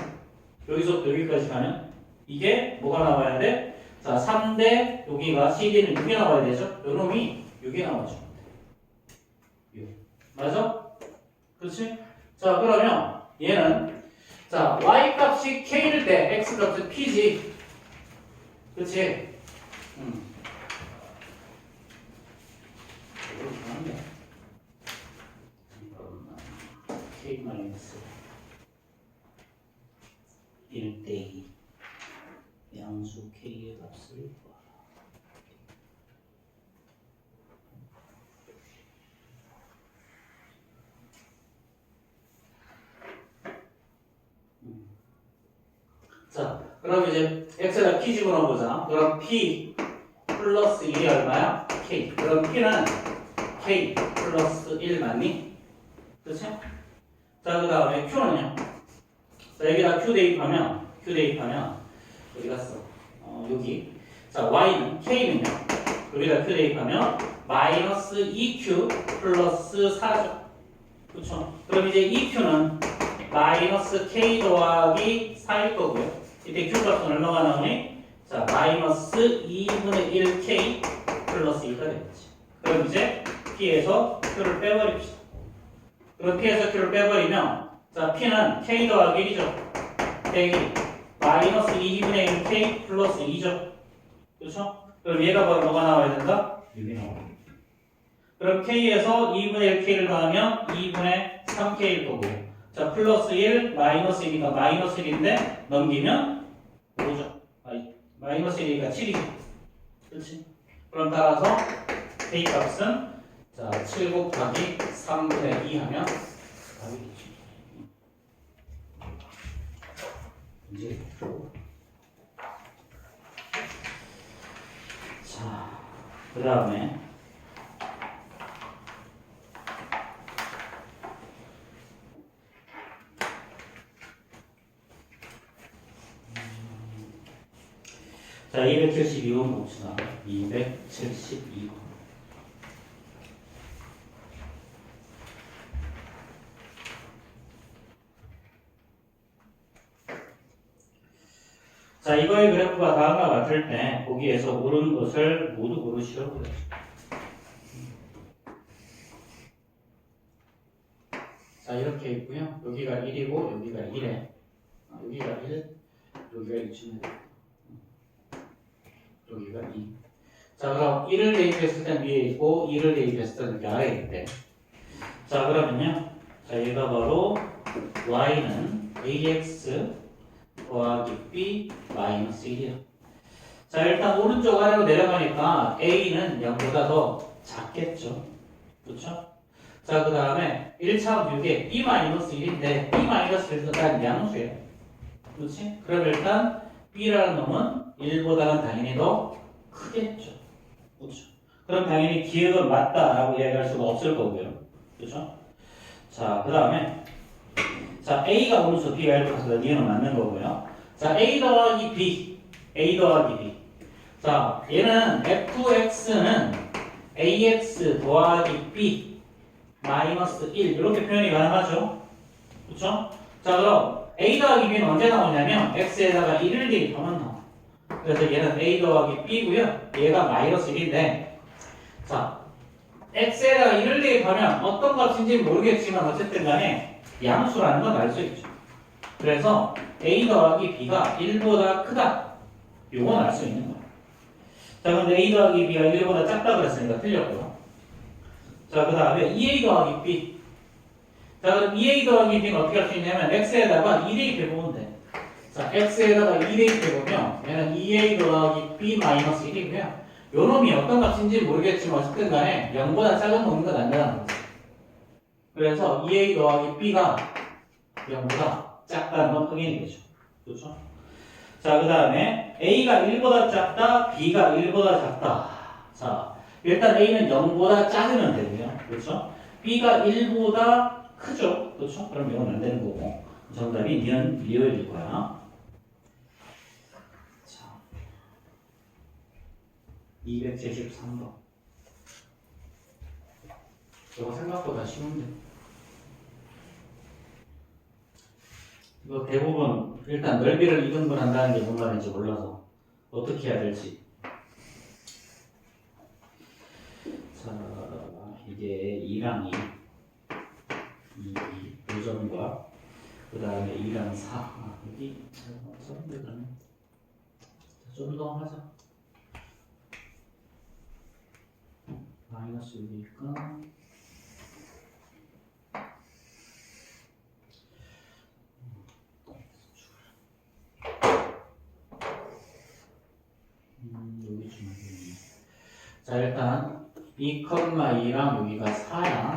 여기서부터 여기까지 가면 이게 뭐가 나와야 돼? 자, 3대 여기가 CD는 6이 나와야 되죠? 요놈이 6이 나와죠. 6. 맞아? 그렇지? 자, 그러면 얘는 자, y 값이 k일 때 x 값은 p지. 그렇지? k 마이너스 1대2 양수 k의 값을 구하라. 자, 그럼 이제 x에다 p 집어넣어보자. 그럼 p 플러스 1이 얼마야? k. 그럼 p는 k 플러스 1 맞니? 그치? 자, 그 다음에 q는요? 자, 여기다 q 대입하면 어디 갔어? 여기. 자, y는 k는요? 여기다 q 대입하면 마이너스 2q 플러스 4죠. 그쵸? 그럼 이제 2q는 마이너스 k 더하기 4일 거고요. 이때 q 값은 얼마가 나오니? 자, 마이너스 2분의 1k 플러스 2가 되겠지. 그럼 이제 p에서 q를 빼버립시다. 그럼 p에서 q를 빼버리면 자, p는 k 더하기 1이죠. 대기 마이너스 2분의 1k 플러스 2죠. 그렇죠? 그럼 얘가 뭐가 나와야 된다? 6이 나와. 그럼 k에서 2분의 1k를 더하면 2분의 3k일 거고. 자, 플러스 1, 마이너스 1이니까 마이너스 1인데 넘기면 5죠. 마이너스 1이니까 7이죠. 그렇지? 그럼 따라서 k 값은 자, 7 곱하기 3분의 2 하면 답이겠죠. 이제 자, 그 다음에 자, 272번 봅시다. 272번. 자, 이거의 그래프가 다음과 같을 때 보기에서 옳은 것을 모두 고르시오. 그래. 자, 이렇게 있고요. 여기가 1이고 여기가 1에 여기가 1, 여기가 2쯤 돼. 여기가 2. 자, 그럼 1을 대입했을 땐 위에 있고 2를 대입했을 때는 여기 아래에 있대. 자, 그러면요. 자, 얘가 바로 y는 ax 더하기 b 마이너스 1이야. 자, 일단 오른쪽 아래로 내려가니까 a는 0보다 더 작겠죠. 그렇죠? 자, 그 다음에 1차원 6에 b 마이너스 1인데 b 마이너스 1은 단 양수예요. 그렇지? 그럼 일단 b라는 놈은 1보다는 당연히 더 크겠죠. 그렇죠? 그럼 당연히 기억은 맞다라고 이야기할 수가 없을 거고요. 그렇죠? 자, 그 다음에 자, a가 오른쪽 b가 1로 가서 이거는 맞는 거고요. 자, a 더하기 b 자, 얘는 fx는 ax 더하기 b 마이너스 1 이렇게 표현이 가능하죠. 그렇죠? 자, 그럼 a 더하기 b는 언제 나오냐면 x에다가 1을 대입하면 나와. 그래서 얘는 a 더하기 b고요. 얘가 마이너스 1인데 자, x에다가 1을 대입하면 어떤 값인지 모르겠지만 어쨌든 간에 양수라는 건 알 수 있죠. 그래서 a 더하기 b가 1보다 크다. 요건 알 수 있는 거예요. 자, 근데 a 더하기 b가 1보다 작다 그랬으니까 틀렸고요. 자, 그 다음에 2a 더하기 b. 자, 그럼 2a 더하기 b는 어떻게 할 수 있냐면 x에다가 2 대입해보면 돼. 자, x에다가 2 대입해보면 얘는 2a 더하기 b 마이너스 1이고요. 요 놈이 어떤 값인지 모르겠지만 어쨌든 간에 0보다 작은 놈인 건 안다는 거죠. 그래서 2a 더하기 b가 0보다 작다는 건 확인이 되죠. 그렇죠? 자, 그 다음에 a가 1보다 작다, b가 1보다 작다. 자, 일단 a는 0보다 작으면 되고요. 그렇죠? b가 1보다 크죠. 그렇죠? 그럼 이건 안 되는 거고. 정답이 니은 리얼일 거야. 자, 273번. 이거 생각보다 쉬운데. 이거 대부분 일단 넓이를 이등분한다는 게 뭔 말인지 몰라서 어떻게 해야 될지. 자, 이게 2랑 2, 5점과 그 다음에 2랑 4. 여기 썼는데 그러면 좀 더 하자. 마이너스 6이니까 자, 일단 2,2랑 여기가 4야.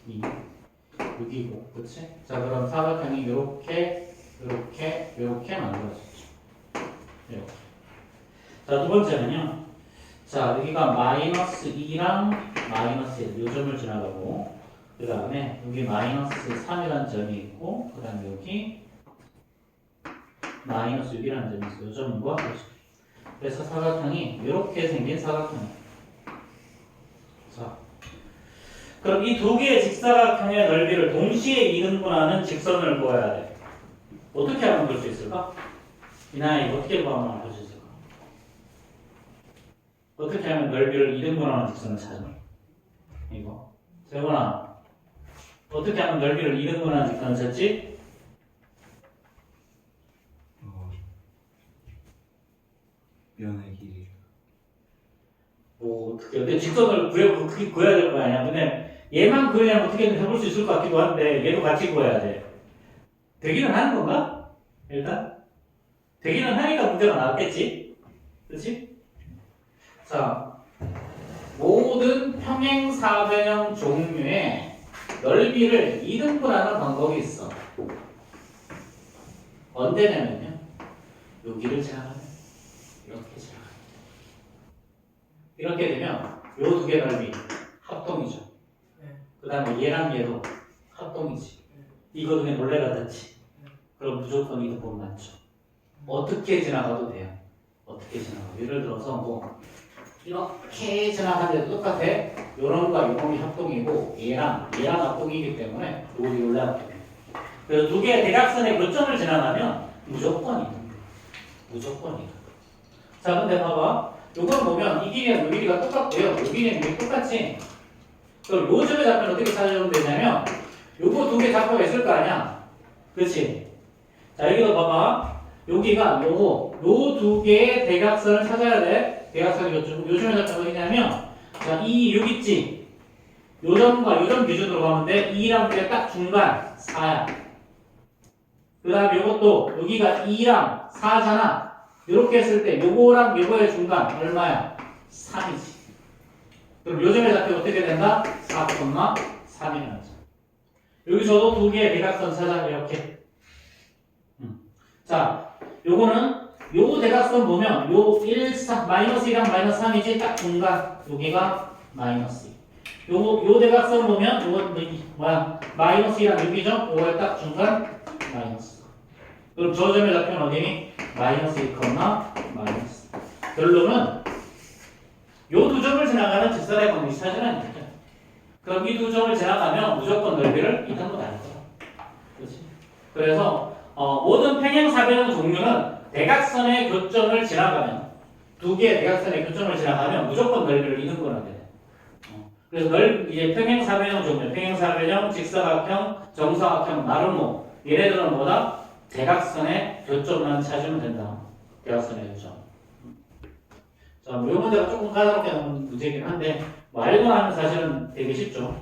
2, 6이고, 그치? 자, 그럼 사각형이 요렇게 만들어졌죠. 이렇게. 자, 두 번째는요. 자, 여기가 마이너스 2랑 마이너스 1, 요 점을 지나가고, 그 다음에 여기 마이너스 3이라는 점이 있고, 그 다음에 여기 마이너스 6이라는 점이 있어요. 요 점은 뭐? 그래서 사각형이 이렇게 생긴 사각형이에요. 자, 그럼 이 두 개의 직사각형의 넓이를 동시에 2등분하는 직선을 그어야 돼. 어떻게 하면 그럴 수 있을까? 이 나이 어떻게 구하면 할 수 있을까? 어떻게 하면 넓이를 2등분하는 직선을 찾아? 이거. 세훈아, 어떻게 하면 넓이를 2등분하는 직선을 찾지? 면의 길이. 뭐 어떻게 근데 직선을 그렇게 그어야 될 거 아니야. 근데 얘만 그냥 어떻게든 해볼 수 있을 것 같기도 한데 얘도 같이 그어야 돼. 되기는 하는 건가? 일단 되기는 하니까 문제가 나왔겠지. 그렇지? 자, 모든 평행사변형 종류의 넓이를 2등분하는 방법이 있어. 언제냐면요. 여기를 지나가면 이렇게 지나가요. 이렇게 되면 요 두 개 넓이 합동이죠. 그 다음에 얘랑 얘도 합동이지. 이거 중에 논례가 같지. 그럼 무조건 이등분 맞죠. 어떻게 지나가도 돼요. 어떻게 지나가도. 예를 들어서 뭐 이렇게 지나가는데도 똑같아. 요런과 요런이 합동이고 얘랑 합동이기 때문에 요거 논례 합동이에요. 그래서 두 개의 대각선의 교점을 지나가면 무조건이다. 무조건이다. 자, 근데 봐봐. 요걸 보면 이 길이랑 요 길이가 똑같고요. 요 길이랑 여기 똑같지? 그럼 요 점의 좌표는 어떻게 찾아주면 되냐면 요거 두 개 좌표가 있을 거 아니야? 그렇지? 자, 여기도 봐봐. 여기가 요 두 개의 대각선을 찾아야 돼. 대각선의 교점. 요 점의 좌표가 어디냐면 자, 2, 6 있지? 요 점과 요 점 기준으로 가면 돼. 2랑 6의 딱 중간 4야. 그 다음에 요것도 여기가 2랑 4잖아. 이렇게 했을 때 요거랑 요거의 중간 얼마야? 3이지. 그럼 요점의 좌표 어떻게 된다? 4,3이 나죠. 여기서도 두 개의 대각선 찾아 이렇게. 자, 요거는 요 대각선 보면 요 1, 4, 마이너스 2랑 마이너스 3이지 딱 중간. 여기가 마이너스 2. 요 대각선 보면 요거 뭐야? 마이너스 2랑 6이죠? 요거의 딱 중간 마이너스. 그럼 저 점의 좌표는 어디니? 마이너스 2, 마이너스. 결론은 요 두 점을 지나가는 직선의 범위 찾으라는 얘기죠. 그럼 이 두 점을 지나가면 무조건 넓이를 2등분 할 거야. 그렇지? 그래서 모든 평행사변형 종류는 대각선의 교점을 지나가면 두 개의 대각선의 교점을 지나가면 무조건 넓이를 2등분하게 돼. 그래서 이제 평행사변형 종류, 평행사변형, 직사각형, 정사각형, 나름모 얘네들은 뭐다? 대각선의 교점만 찾으면 된다. 대각선의 교점. 자, 뭐 이 문제가 조금 까다롭게 나오는 문제이긴 한데 뭐 알고 나면 사실은 되게 쉽죠.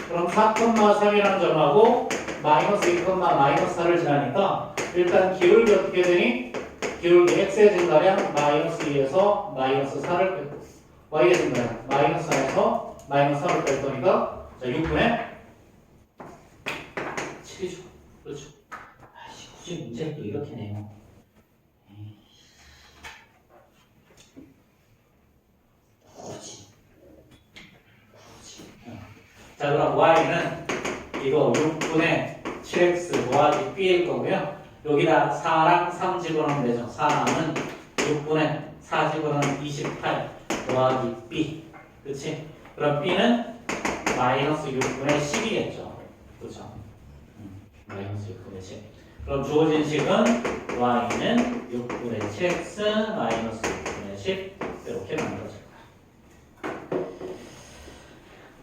그럼 4,3이라는 점하고 마이너스 2, 마이너스 4를 지나니까 일단 기울기 어떻게 되니? 기울기 x의 증가량 마이너스 2에서 마이너스 4를 빼고 y의 증가량 마이너스 4에서 마이너스 4를 뺄 거니까 자 6분의 7이죠. 그렇죠. 굳이 문제를 또 이렇게 내요. 굳이. 자, 그럼 y는 이거 6분의 7x 더하기 b일 거고요. 여기다 4랑 3 집어넣으면 되죠. 4는 6분의 4 집어넣으면 28 더하기 b. 그치? 그럼 b는 마이너스 6분의 10이겠죠. 그쵸? 마이너스 6분의 10. 그럼 주어진 식은 y는 6분의 7x 마이너스 6분의 10 이렇게 만들어질 거야.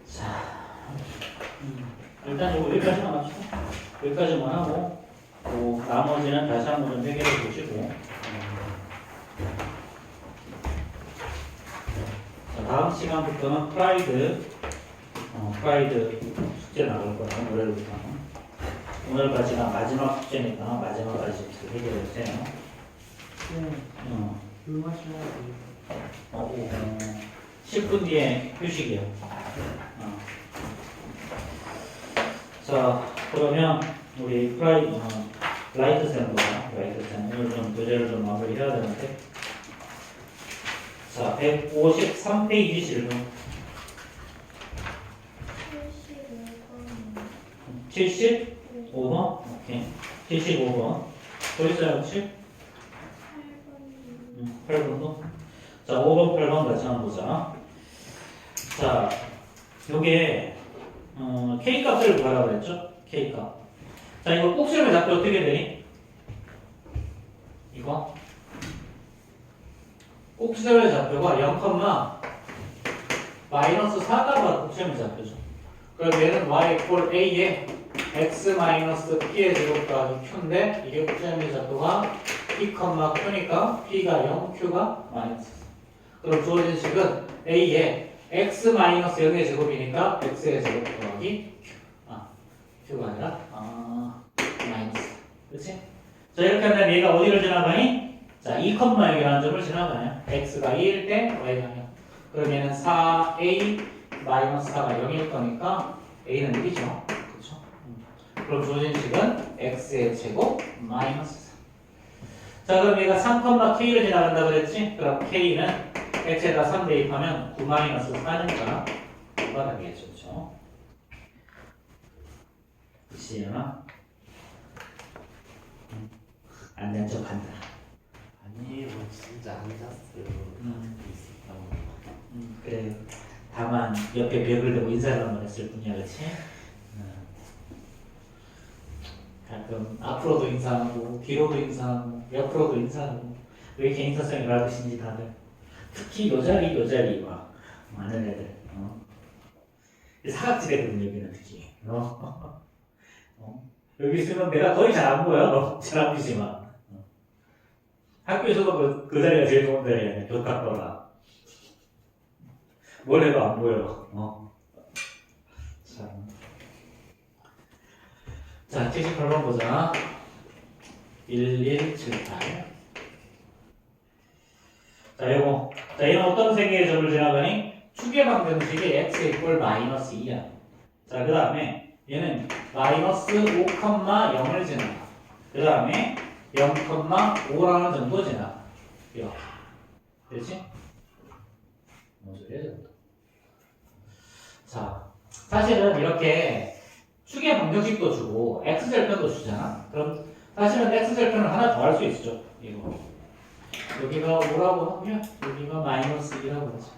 자, 일단 이거 여기까지만 합시다. 여기까지만 하고 나머지는 다시 한번 좀 해결해 보시고 자, 다음 시간부터는 프라이드 숙제 나올 거예요. 월요일부터는. 오늘까지가 마지막 숙제니까 마지막까지 해결해 주세요. 물 마셔야 돼. 10분 뒤에 휴식이요. 자, 그러면 우리 라이트 쌤 보자. 라이트 쌤 오늘 좀 교재를 좀 마무리해야 되는데. 자, 153페이지 실분. 75번 75번? 오케이. 75번. 보이세요, 혹시? 8번 8번도? 자, 5번, 8번 같이 한번 보자. 자, 요게, K값을 구하라고 그랬죠? K값. 자, 이거 꼭지점의 좌표 어떻게 되니? 이거? 꼭지점의 좌표가 0, 마이너스 4가 꼭지점의 좌표죠. 그럼 얘는 y equal a에 x 마이너스 p의 제곱 더하기 q인데 이게 꼭지점의 좌표가 p, q니까 p가 0, q가 마이너스 4. 그럼 주어진 식은 a에 x 마이너스 0의 제곱이니까 x의 제곱 더하기 q. q가 아니라 마이너스. 그렇지? 자, 이렇게 하면 얘가 어디를 지나가니? 자, 2,0이라는 점을 지나가요. x가 2일 때 y가 0. 그럼 얘는 4a 마이너스 4가 0일 거니까 a는 1이죠. 그렇죠? 그럼 주어진 식은 x의 제곱 마이너스 4. 자, 그럼 얘가 3,k를 지나간다 그랬지? 그럼 k는 x에다 3 대입하면 9 마이너스 4니까 9가 되겠죠. 그렇죠? 시연아? 안 된 척 한다. 아니에요, 진짜 안 잤어요. 있었다고. 그래. 다만 옆에 벽을 대고 인사를 한번 했을 뿐이야, 그렇지? 가끔 앞으로도 인사하고 뒤로도 인사하고 옆으로도 인사하고 왜 이렇게 인사성이 밝으신지 다들. 특히 요 자리 와 많은 애들. 사각지대거든 여기는 특히. 여기 있으면 내가 거의 잘 안 보여. 잘 안 보이지만. 학교에서도 그 자리가 제일 좋은 자리야. 교탁거라. 뭘 해도 안 보여. 참. 자, 78번 보자. 1178. 자, 요거. 자, 얘는 어떤 세계의 점을 지나가니? 축의 방정식이 x 이퀄 마이너스 2야. 자, 그 다음에 얘는 마이너스 5,0을 지나가. 그 다음에 0,5라는 점도 지나가. 이렇게. 그렇지? 뭔 소리야, 저것도. 자, 사실은 이렇게 축의 방정식도 주고 x절편도 주잖아. 그럼 사실은 x절편을 하나 더 할 수 있죠. 이거. 여기가 5라고 하고요. 여기가 마이너스 2라고 하죠.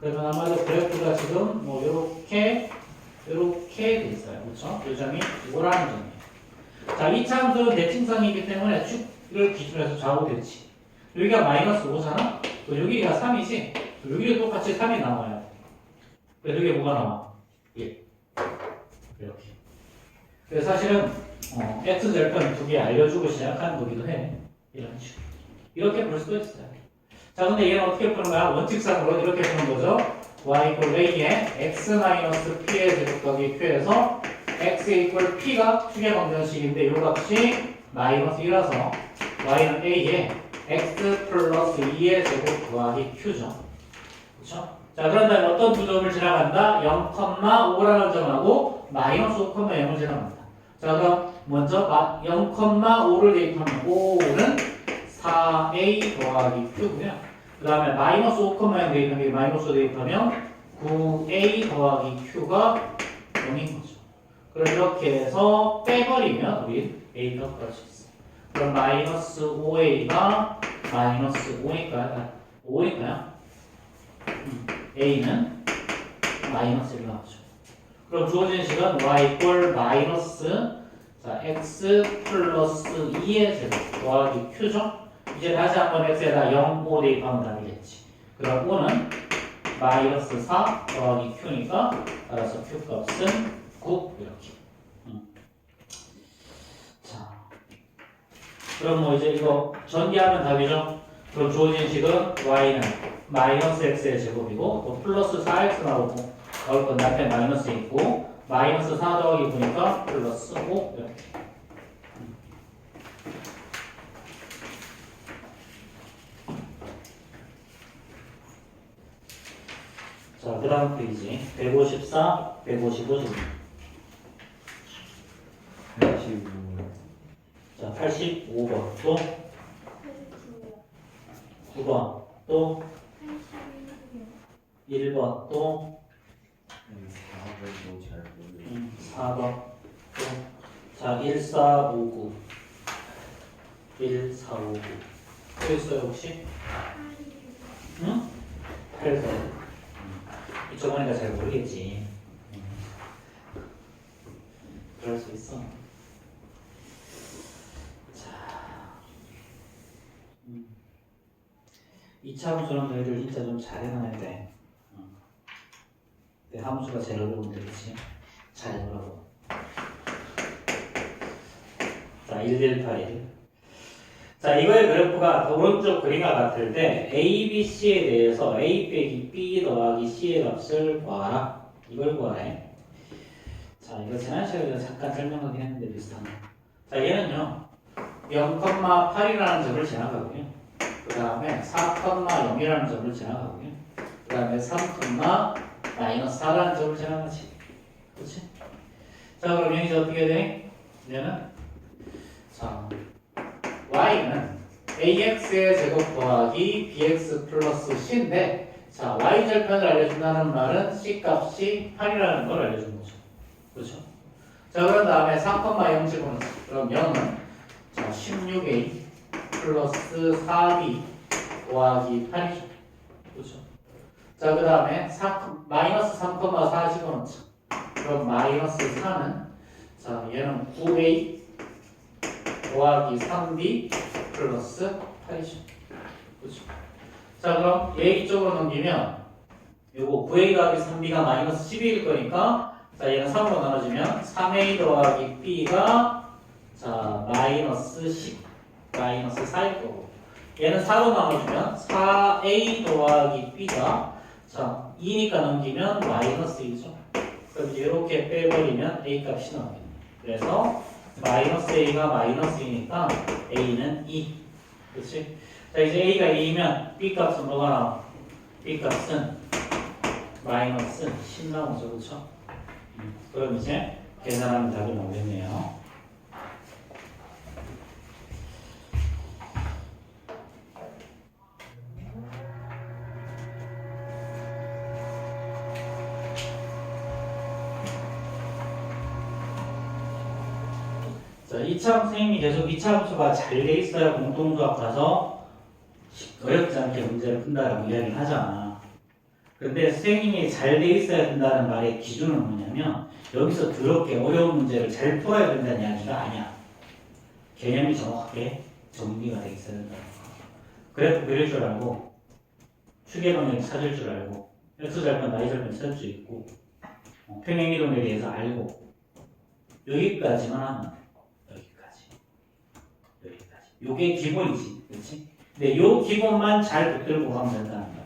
그러면 아마도 그래프가 지금 뭐 요렇게 돼 있어요. 그렇죠? 요점이 5라는 점이에요. 자, 이 참수는 대칭성이기 때문에 축을 기준해서 좌우 대치. 여기가 마이너스 5잖아? 또 여기가 3이지? 여기도 똑같이 3이 나와요. 그래서 여기 뭐가 나와? 1. 이렇게. 그래서 사실은 x절편 두 개 알려주고 시작하는 거기도 해. 이런 식으로. 이렇게 볼 수도 있어요. 자, 근데 얘는 어떻게 푸는 거야? 원칙상으로 이렇게 푸는 거죠. y equal a에 x 마이너스 p의 제곱 더하기 q에서 x equal p가 축의 방정식인데 이 값이 마이너스 1이라서 y는 a에 x 플러스 2의 제곱 더하기 q죠. 그렇죠? 자, 그런 다음에 어떤 두 점을 지나간다? 0,5라는 점하고 마이너스 5,0을 지나간다. 자, 그럼 먼저 0,5를 대입하면 5는 4a 더하기 q고요. 그 다음에 마이너스 5,0 대입하면 마이너스 대입하면 9a 더하기 q가 0인 거죠. 그럼 이렇게 해서 빼버리면 우리 a가 구할 수 있어요. 그럼 마이너스 5a가 마이너스 5니까요? a는 마이너스 1 나오죠. 그럼 주어진 식은 y equal 마이너스 x 플러스 2의 제곱 더하기 q죠. 이제 다시 한번 x에다 0, 5 대입하면 답이겠지. 그럼 5는 마이너스 4 더하기 q니까 따라서 q 값은 9 이렇게. 자, 그럼 뭐 이제 이거 전개하면 답이죠. 그럼 주어진 식은 y는 마이너스 x의 제곱이고 또 플러스 4x 나올 건 앞에 마이너스 있고 마이너스 4 더하기 9니까 플러스 5 이렇게. 자, 그 다음 페이지 154, 155점. 85. 자, 85번 또 9번 또 1번 또 4번도 잘 모르겠어요. 4번 또 자, 1459 1459 또 있어요 혹시? 응? 8번 이쪽 하니까 잘 모르겠지. 그럴 수 있어. 이차 함수는 너희들 진짜 좀 잘해놔야 돼. 내 함수가 제일 어려운 데겠지. 잘 해보라고. 자, 1181. 자, 이거의 그래프가 오른쪽 그림과 같을 때 A, B, C에 대해서 A 빼기 B 더하기 C의 값을 구하라. 이걸 구하래. 자, 이거 지난 시간에 잠깐 설명하긴 했는데 비슷한 거. 자, 얘는요 0,8이라는 점을 지나가고요. 그 다음에 4,0이라는 점을 지나가고요. 그 다음에 3,-4라는 점을 지나가지. 그렇지? 자, 그럼 여기서 어떻게 돼? 얘는 자, y는 ax의 제곱 더하기 bx 플러스 c인데 자, y 절편을 알려준다는 말은 c 값이 8이라는 걸 알려준 거죠. 그렇죠? 자, 그런 다음에 4,0 집어넣자. 그럼 0은 자, 16a 플러스 4b 더하기 8이죠. 그렇죠? 자, 그 다음에 마이너스 3,4 집어넣자. 그럼 마이너스 4는 자, 얘는 9a 더하기 3b 플러스 8이죠. 그렇죠? 자, 그럼 얘 이쪽으로 넘기면 요거 9a 더하기 3b가 마이너스 12일 거니까 자, 얘는 3으로 나눠지면 3a 더하기 b가 자, 마이너스 10 마이너스 4일 거고 얘는 4로 나눠주면 4a 더하기 b가 자 2니까 넘기면 마이너스 1이죠. 그럼 이렇게 빼버리면 a 값이 나오겠네. 그래서 마이너스 a가 마이너스 2니까 a는 2. 그렇지? 자, 이제 a가 2이면 b 값은 뭐가 나와? b 값은 마이너스 10 나오죠. 그렇죠? 그럼 이제 계산하면 답이 나오겠네요. 자, 2차 선생님이 계속 2차 함수가 잘 돼 있어야 공통수학 가서 어렵지 않게 문제를 푼다라고 이야기를 하잖아. 근데 선생님이 잘 돼 있어야 된다는 말의 기준은 뭐냐면 여기서 더럽게 어려운 문제를 잘 풀어야 된다는 이야기가 아니야. 개념이 정확하게 정리가 돼 있어야 된다. 그래프 그릴 줄 알고 추계 방향 찾을 줄 알고 X절편, Y절편 찾을 수 있고 평행이동에 대해서 알고 여기까지만 하면 여기까지. 요게 기본이지. 그렇지? 근데 요 기본만 잘 붙들고 가면 된다는 거야.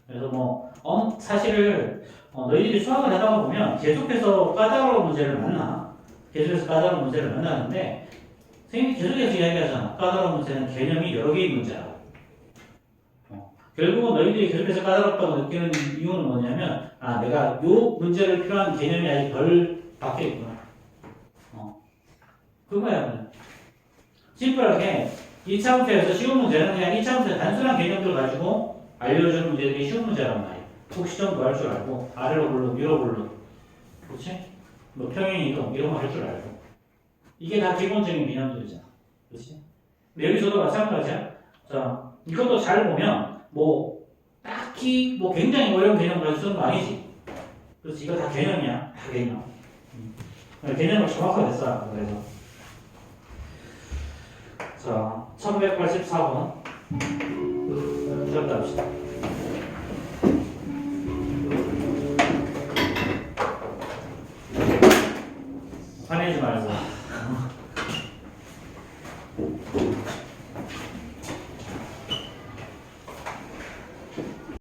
그래서 사실을 너희들이 수학을 하다 보면 계속해서 까다로운 문제를 만나. 계속해서 까다로운 문제를 만나는데 선생님이 계속해서 이야기하잖아. 까다로운 문제는 개념이 여러 개의 문제라고. 결국은 너희들이 계속해서 까다롭다고 느끼는 이유는 뭐냐면 내가 요 문제를 필요한 개념이 아직 덜 박혀있구나. 그거야 그냥. 심플하게 2차 함수에서 쉬운 문제는 그냥 2차 함수의 단순한 개념들 가지고 알려주는 문제들이 쉬운 문제란 말이야. 혹시 좀 더 할 줄 알고 아래로 굴러 위로 굴러 그렇지? 평행이동 이런 거 할 줄 알고 이게 다 기본적인 개념들이잖아. 그렇지? 근데 여기서도 마찬가지야. 자, 이것도 잘 보면 딱히 굉장히 어려운 개념을 가지고 쓰는 거 아니지. 그렇지? 이거 다 개념이야. 다 개념. 개념을 정확하게 써. 그래서 자, 1184번 시작도 합시다. 화내지 말고